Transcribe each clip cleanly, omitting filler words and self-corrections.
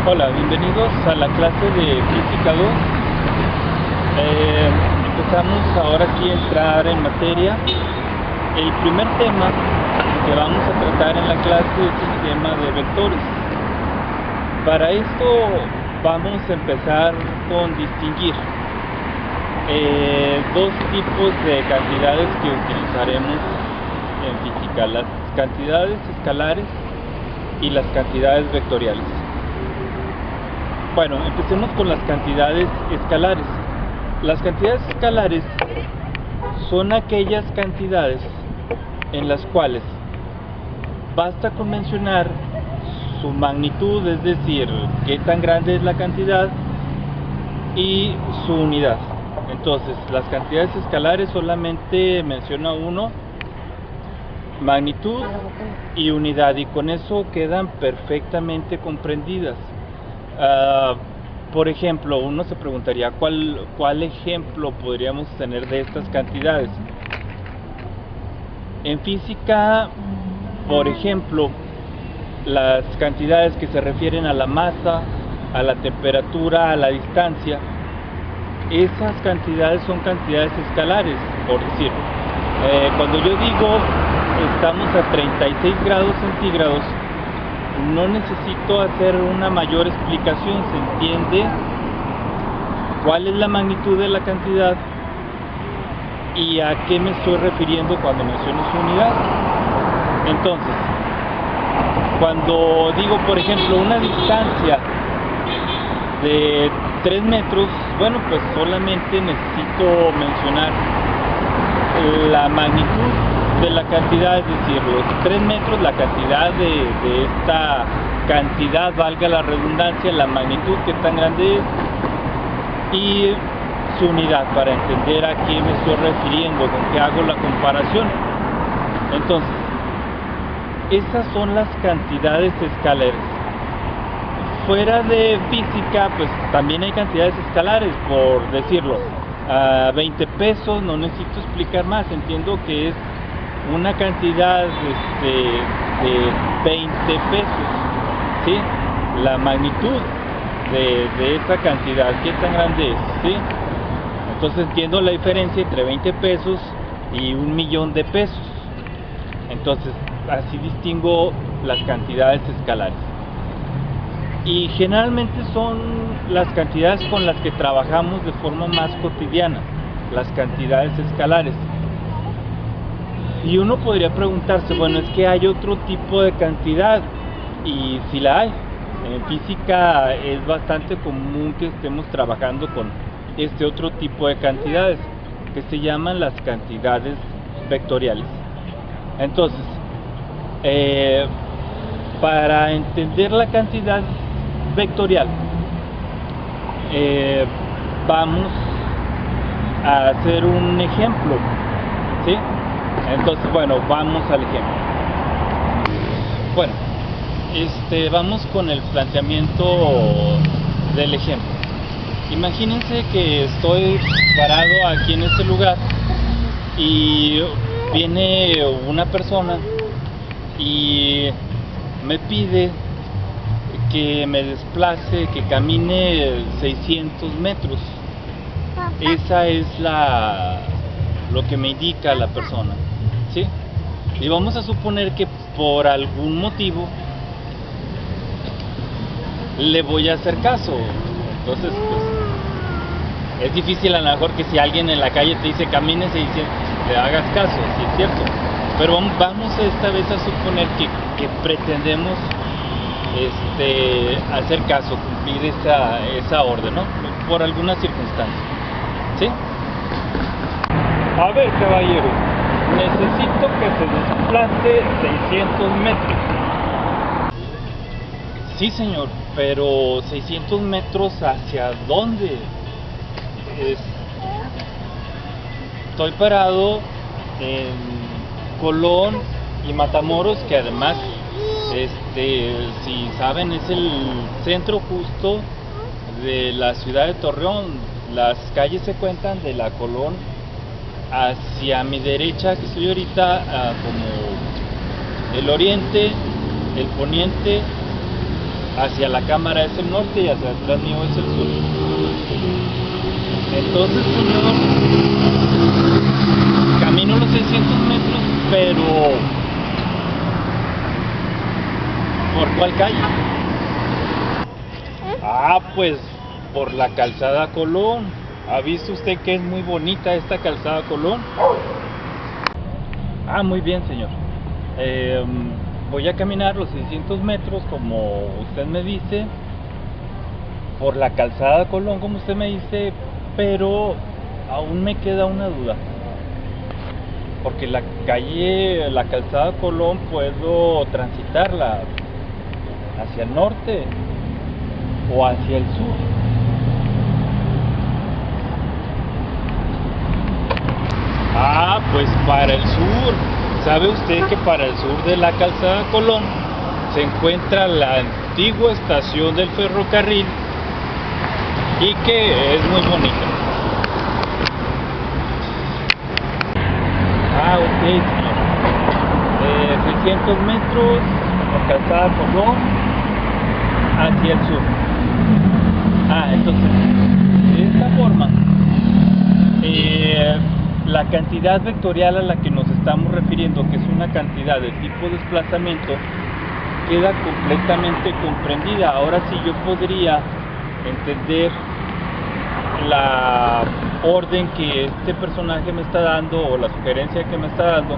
Hola, bienvenidos a la clase de Física 2. Empezamos ahora sí a entrar en materia. El primer tema que vamos a tratar en la clase es el tema de vectores. Para esto vamos a empezar con distinguir dos tipos de cantidades que utilizaremos en física: las cantidades escalares y las cantidades vectoriales. Bueno, empecemos con las cantidades escalares. Las cantidades escalares son aquellas cantidades en las cuales basta con mencionar su magnitud, es decir, qué tan grande es la cantidad, y su unidad. Entonces, las cantidades escalares solamente menciona uno, magnitud y unidad, y con eso quedan perfectamente comprendidas. Por ejemplo, uno se preguntaría ¿cuál ejemplo podríamos tener de estas cantidades? En física, por ejemplo, las cantidades que se refieren a la masa, a la temperatura, a la distancia, esas cantidades son cantidades escalares, por decir. Cuando yo digo estamos a 36 grados centígrados, no necesito hacer una mayor explicación, se entiende cuál es la magnitud de la cantidad y a qué me estoy refiriendo cuando menciono su unidad. Entonces, cuando digo, por ejemplo, una distancia de 3 metros, bueno, pues solamente necesito mencionar la magnitud de la cantidad, es decir, los 3 metros, la cantidad de esta cantidad, valga la redundancia, la magnitud, que tan grande es, y su unidad, para entender a qué me estoy refiriendo, con qué hago la comparación. Entonces, esas son las cantidades escalares. Fuera de física, pues también hay cantidades escalares, por decirlo. A 20 pesos, no necesito explicar más, entiendo que es una cantidad de 20 pesos, ¿sí? La magnitud de esa cantidad, qué tan grande es, ¿sí? Entonces entiendo la diferencia entre 20 pesos y 1.000.000 de pesos. Entonces así distingo las cantidades escalares. Y generalmente son las cantidades con las que trabajamos de forma más cotidiana, las cantidades escalares. Y uno podría preguntarse, bueno, es que hay otro tipo de cantidad, y si la hay. En física es bastante común que estemos trabajando con este otro tipo de cantidades, que se llaman las cantidades vectoriales. Entonces, para entender la cantidad vectorial, vamos a hacer un ejemplo, ¿sí? Entonces, bueno, vamos al ejemplo. Bueno, vamos con el planteamiento del ejemplo. Imagínense que estoy parado aquí en este lugar y viene una persona y me pide que me desplace, que camine 600 metros. Esa es lo que me indica la persona, ¿sí? Y vamos a suponer que por algún motivo le voy a hacer caso. Entonces, pues, es difícil a lo mejor que si alguien en la calle te dice camine 600, le hagas caso, sí es cierto. Pero vamos esta vez a suponer que pretendemos hacer caso, cumplir esa orden, ¿no? Por alguna circunstancia, ¿sí? A ver, caballero, necesito que se desplace 600 metros. Sí, señor, pero 600 metros ¿hacia dónde? Estoy parado en Colón y Matamoros, que además, si saben, es el centro justo de la ciudad de Torreón. Las calles se cuentan de la Colón hacia mi derecha, que estoy ahorita, como el oriente, el poniente, hacia la cámara es el norte y hacia atrás mío es el sur. Entonces, señor, camino los 600 metros, pero ¿por cuál calle? Pues por la calzada Colón. ¿Ha visto usted que es muy bonita esta calzada Colón? Muy bien, señor. Voy a caminar los 600 metros, como usted me dice, por la calzada Colón, como usted me dice, pero aún me queda una duda. Porque la calzada Colón, puedo transitarla hacia el norte o hacia el sur. Pues para el sur. ¿Sabe usted que para el sur de la calzada Colón se encuentra la antigua estación del ferrocarril y que es muy bonita? Ok, señor. 600 metros, la calzada Colón hacia el sur. Entonces, de esta forma, la cantidad vectorial a la que nos estamos refiriendo, que es una cantidad de tipo desplazamiento, queda completamente comprendida. Ahora sí yo podría entender la orden que este personaje me está dando, o la sugerencia que me está dando,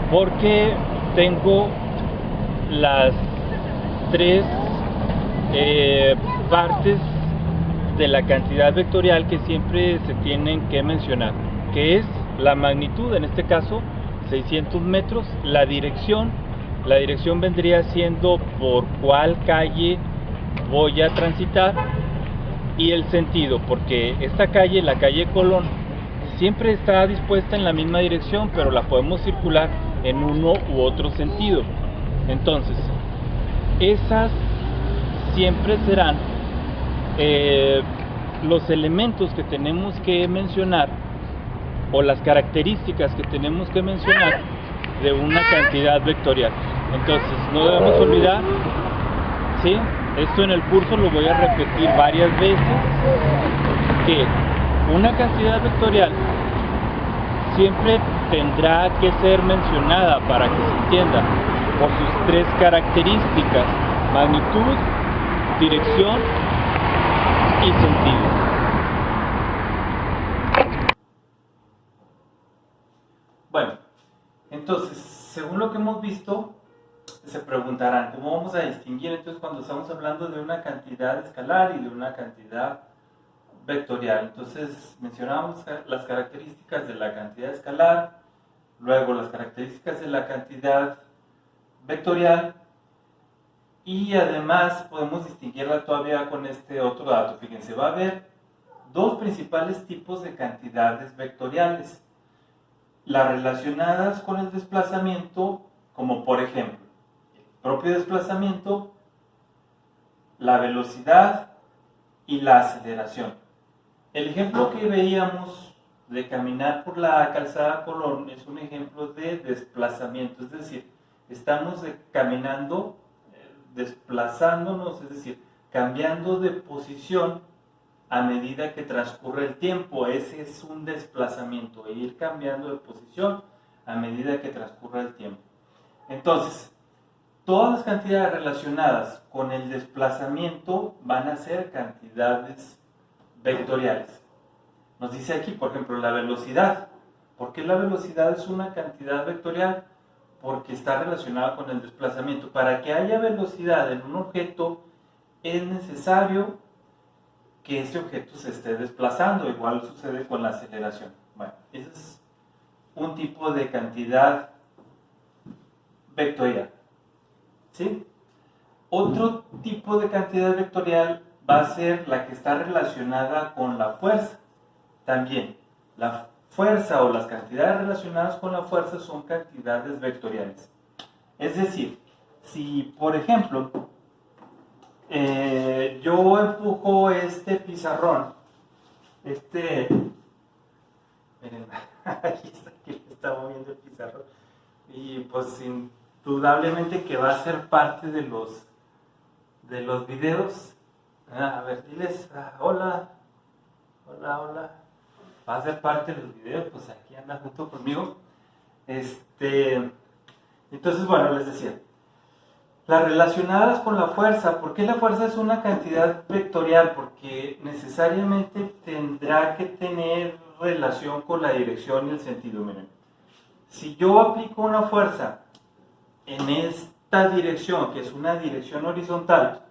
porque tengo las tres partes de la cantidad vectorial que siempre se tienen que mencionar, que es la magnitud, en este caso 600 metros, la dirección vendría siendo por cuál calle voy a transitar, y el sentido, porque esta calle, la calle Colón, siempre está dispuesta en la misma dirección, pero la podemos circular en uno u otro sentido. Entonces, esas siempre serán los elementos que tenemos que mencionar, o las características que tenemos que mencionar de una cantidad vectorial. Entonces, no debemos olvidar, ¿sí? Esto en el curso lo voy a repetir varias veces, que una cantidad vectorial siempre tendrá que ser mencionada, para que se entienda, por sus tres características: magnitud, dirección y sentido. Bueno, entonces, según lo que hemos visto, se preguntarán, ¿cómo vamos a distinguir entonces cuando estamos hablando de una cantidad escalar y de una cantidad vectorial? Entonces, mencionamos las características de la cantidad escalar, luego las características de la cantidad vectorial, y además podemos distinguirla todavía con este otro dato. Fíjense, va a haber dos principales tipos de cantidades vectoriales: las relacionadas con el desplazamiento, como por ejemplo el propio desplazamiento, la velocidad y la aceleración. El ejemplo que veíamos de caminar por la calzada Colón es un ejemplo de desplazamiento, es decir, estamos caminando, desplazándonos, es decir, cambiando de posición a medida que transcurre el tiempo. Ese es un desplazamiento, ir cambiando de posición a medida que transcurre el tiempo. Entonces, todas las cantidades relacionadas con el desplazamiento van a ser cantidades vectoriales. Nos dice aquí, por ejemplo, la velocidad. ¿Por qué la velocidad es una cantidad vectorial? Porque está relacionada con el desplazamiento. Para que haya velocidad en un objeto, es necesario que este objeto se esté desplazando. Igual sucede con la aceleración. Bueno, ese es un tipo de cantidad vectorial, ¿sí? Otro tipo de cantidad vectorial va a ser la que está relacionada con la fuerza. También, la fuerza o las cantidades relacionadas con la fuerza son cantidades vectoriales. Es decir, si por ejemplo yo empujo este pizarrón, miren, aquí está moviendo el pizarrón, y pues indudablemente que va a ser parte de de los videos. A ver, diles hola, hola. Va a ser parte de los videos, pues aquí anda junto conmigo. Entonces, bueno, les decía, las relacionadas con la fuerza. ¿Por qué la fuerza es una cantidad vectorial? Porque necesariamente tendrá que tener relación con la dirección y el sentido. Miren, si yo aplico una fuerza en esta dirección, que es una dirección horizontal,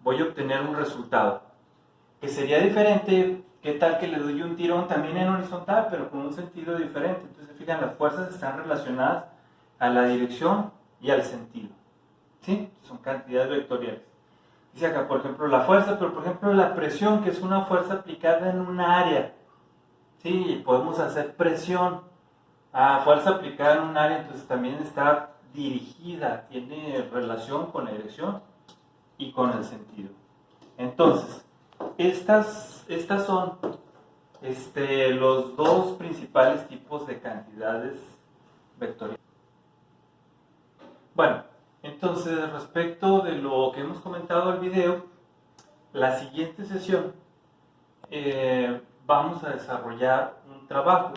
voy a obtener un resultado que sería diferente. ¿Qué tal que le doy un tirón también en horizontal, pero con un sentido diferente? Entonces, fíjense, las fuerzas están relacionadas a la dirección y al sentido. ¿Sí? Son cantidades vectoriales. Dice acá, por ejemplo, la fuerza, pero por ejemplo la presión, que es una fuerza aplicada en una área. Sí, podemos hacer presión. Fuerza aplicada en un área, entonces también está dirigida, tiene relación con la dirección y con el sentido. Entonces, estas son los dos principales tipos de cantidades vectoriales. Bueno, entonces respecto de lo que hemos comentado en el video, la siguiente sesión vamos a desarrollar un trabajo.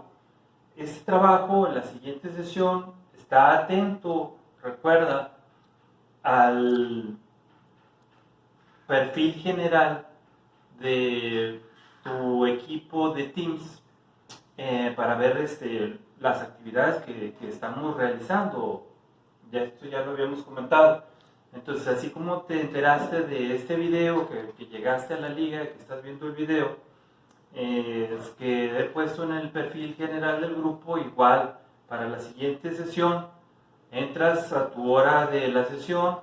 Este trabajo en la siguiente sesión está atento, recuerda, al perfil general de tu equipo de Teams para ver las actividades que estamos realizando. Esto ya lo habíamos comentado. Entonces, así como te enteraste de este video, que llegaste a la liga, que estás viendo el video, es que he puesto en el perfil general del grupo, igual para la siguiente sesión, entras a tu hora de la sesión,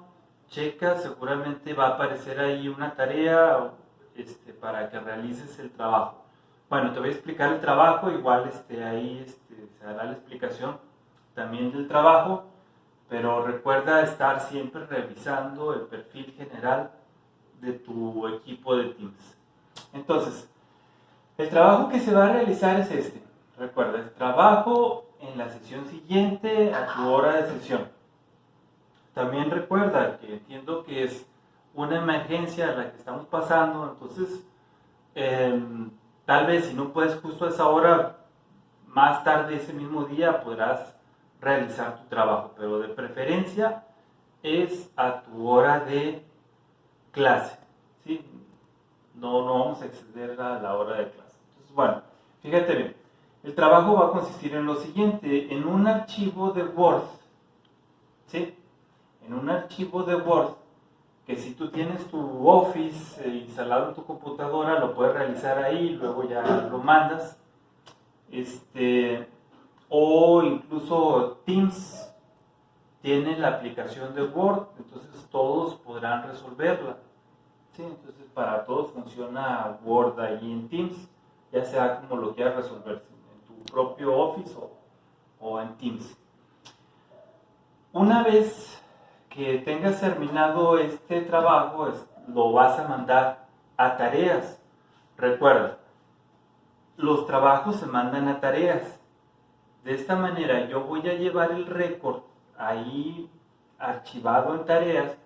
checas, seguramente va a aparecer ahí una tarea para que realices el trabajo. Bueno, te voy a explicar el trabajo, igual ahí se dará la explicación también del trabajo, pero recuerda estar siempre revisando el perfil general de tu equipo de Teams. Entonces, el trabajo que se va a realizar es este. Recuerda, el trabajo en la sesión siguiente a tu hora de sesión. También recuerda que entiendo que es una emergencia a la que estamos pasando, entonces tal vez si no puedes justo a esa hora, más tarde ese mismo día podrás realizar tu trabajo, pero de preferencia es a tu hora de clase, ¿sí? No vamos a exceder a la hora de clase. Entonces, bueno, fíjate bien, el trabajo va a consistir en lo siguiente: en un archivo de Word, ¿sí? En un archivo de Word, que si tú tienes tu Office instalado en tu computadora, lo puedes realizar ahí, luego ya lo mandas. O incluso Teams tiene la aplicación de Word, entonces todos podrán resolverla. ¿Sí? Entonces para todos funciona Word ahí en Teams, ya sea como lo quieras resolver, en tu propio Office o en Teams. Una vez que tengas terminado este trabajo, lo vas a mandar a tareas. Recuerda, los trabajos se mandan a tareas. De esta manera yo voy a llevar el récord ahí archivado en tareas,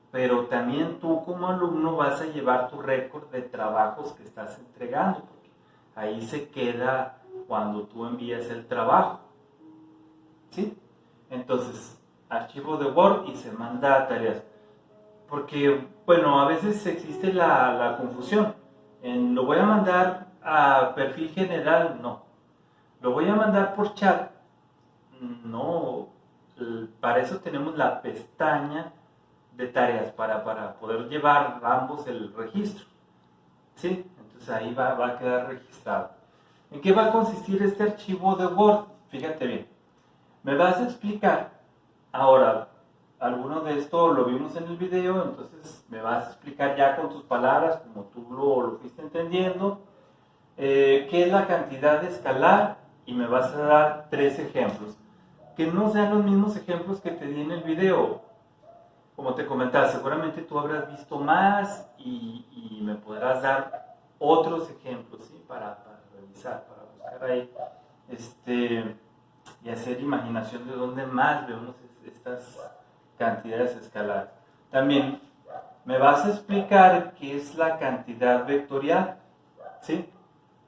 pero también tú como alumno vas a llevar tu récord de trabajos que estás entregando, porque ahí se queda cuando tú envías el trabajo. ¿Sí? Entonces, archivo de Word y se manda a tareas. Porque, bueno, a veces existe la confusión. ¿Lo voy a mandar a perfil general? No. ¿Lo voy a mandar por chat? No. Para eso tenemos la pestaña de tareas, para poder llevar ambos el registro. ¿Sí? Entonces ahí va a quedar registrado. ¿En qué va a consistir este archivo de Word? Fíjate bien. Me vas a explicar, ahora, alguno de esto lo vimos en el video, entonces me vas a explicar ya con tus palabras, como tú lo fuiste entendiendo, qué es la cantidad escalar, y me vas a dar 3 ejemplos. Que no sean los mismos ejemplos que te di en el video. Como te comentaba, seguramente tú habrás visto más y me podrás dar otros ejemplos, ¿sí? Para revisar, para buscar ahí y hacer imaginación de dónde más vemos estas cantidades escalares. También me vas a explicar qué es la cantidad vectorial, ¿sí?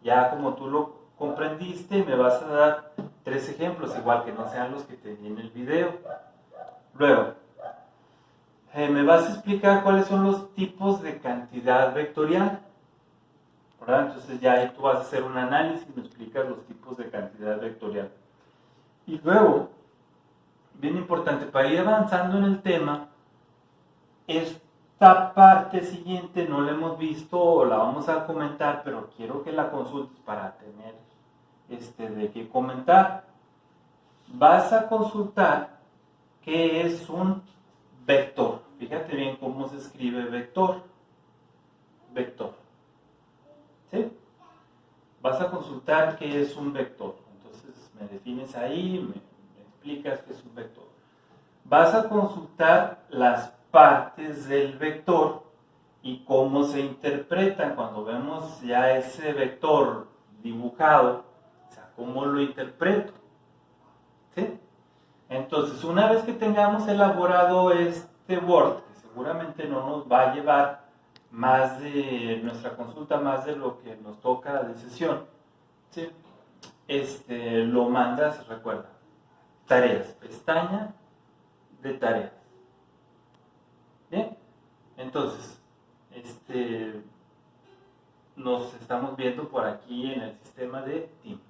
Ya como tú lo comprendiste, me vas a dar 3 ejemplos, igual que no sean los que te di en el video. Luego, me vas a explicar cuáles son los tipos de cantidad vectorial, ¿verdad? Entonces ya ahí tú vas a hacer un análisis y me explicas los tipos de cantidad vectorial. Y luego, bien importante, para ir avanzando en el tema, esta parte siguiente no la hemos visto o la vamos a comentar, pero quiero que la consultes para tener de qué comentar. Vas a consultar qué es un vector. Fíjate bien cómo se escribe vector. Vector. ¿Sí? Vas a consultar qué es un vector. Entonces me defines ahí, me explicas qué es un vector. Vas a consultar las partes del vector y cómo se interpretan cuando vemos ya ese vector dibujado, o sea, cómo lo interpreto. ¿Sí? Entonces, una vez que tengamos elaborado este Word, que seguramente no nos va a llevar más de nuestra consulta, más de lo que nos toca de sesión, ¿sí? Lo mandas, recuerda, tareas, pestaña de tareas. Bien, entonces, nos estamos viendo por aquí en el sistema de Teams.